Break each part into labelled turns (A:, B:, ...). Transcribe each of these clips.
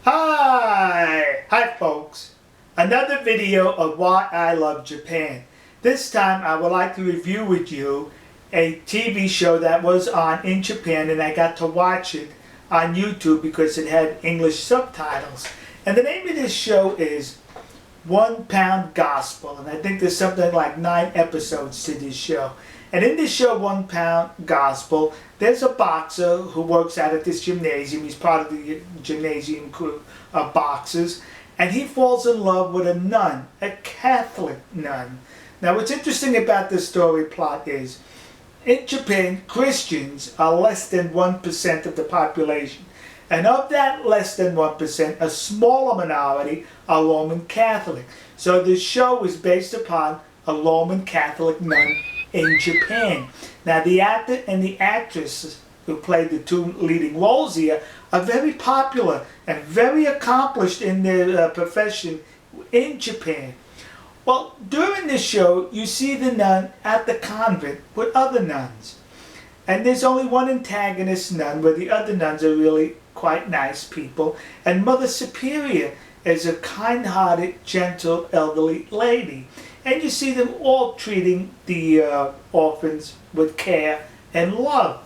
A: Hi folks, another video of why I love Japan. This time I would like to review with you a TV show that was on in Japan, and I got to watch it on YouTube because it had English subtitles. And the name of this show is 1 Pound Gospel, and I think there's something like 9 episodes to this show. And in this show, 1 Pound Gospel, there's a boxer who works out at this gymnasium. He's part of the gymnasium crew of boxers. And he falls in love with a nun, a Catholic nun. Now what's interesting about this story plot is, in Japan, Christians are less than 1% of the population. And of that less than 1%, a smaller minority are Roman Catholic. So this show is based upon a Roman Catholic nun in Japan. Now the actor and the actress who played the 2 leading roles here are very popular and very accomplished in their profession in Japan. Well, during this show you see the nun at the convent with other nuns. And there's only one antagonist nun, where the other nuns are really quite nice people. And Mother Superior is a kind-hearted, gentle, elderly lady. And you see them all treating the orphans with care and love.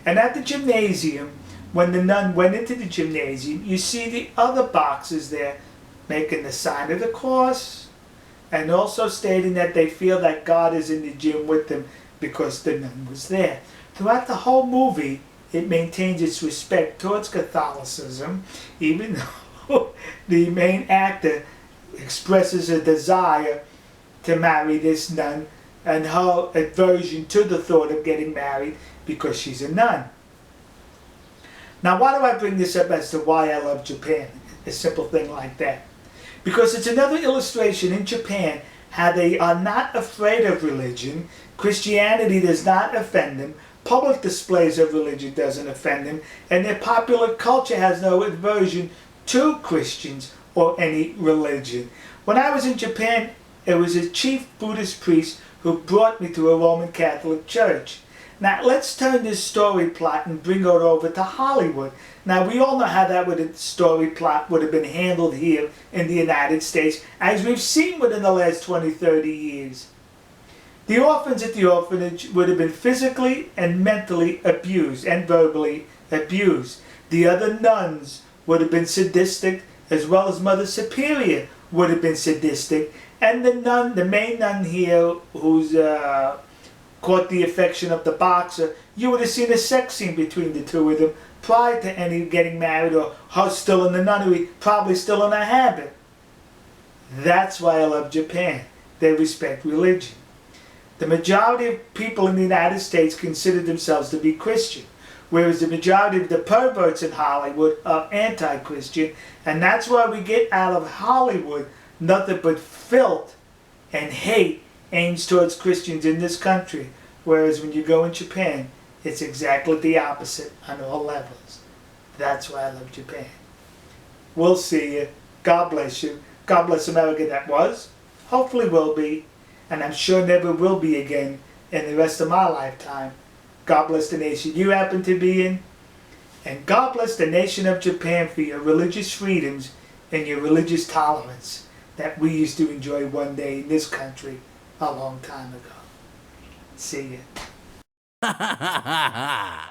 A: And at the gymnasium, when the nun went into the gymnasium, you see the other boxers there making the sign of the cross, and also stating that they feel that God is in the gym with them because the nun was there. Throughout the whole movie, it maintains its respect towards Catholicism, even though the main actor expresses a desire to marry this nun and her aversion to the thought of getting married because she's a nun. Now why do I bring this up as to why I love Japan? A simple thing like that. Because it's another illustration in Japan how they are not afraid of religion. Christianity does not offend them. Public displays of religion doesn't offend them. And their popular culture has no aversion to Christians or any religion. When I was in Japan, it was a chief Buddhist priest who brought me to a Roman Catholic church. Now let's turn this story plot and bring it over to Hollywood. Now we all know how that story plot would have been handled here in the United States, as we've seen within the last 20-30 years. The orphans at the orphanage would have been physically and mentally abused and verbally abused. The other nuns would have been sadistic, as well as Mother Superior would have been sadistic. And the nun, the main nun here, who's caught the affection of the boxer, you would have seen a sex scene between the two of them prior to any getting married, or her still in the nunnery, probably still in her habit. That's why I love Japan. They respect religion. The majority of people in the United States consider themselves to be Christian, whereas the majority of the perverts in Hollywood are anti-Christian, and that's why we get out of Hollywood nothing but filth and hate aims towards Christians in this country, whereas when you go in Japan, it's exactly the opposite on all levels. That's why I love Japan. We'll see you. God bless you. God bless America that was, hopefully will be, and I'm sure never will be again in the rest of my lifetime. God bless the nation you happen to be in, and God bless the nation of Japan for your religious freedoms and your religious tolerance that we used to enjoy one day in this country a long time ago. See ya.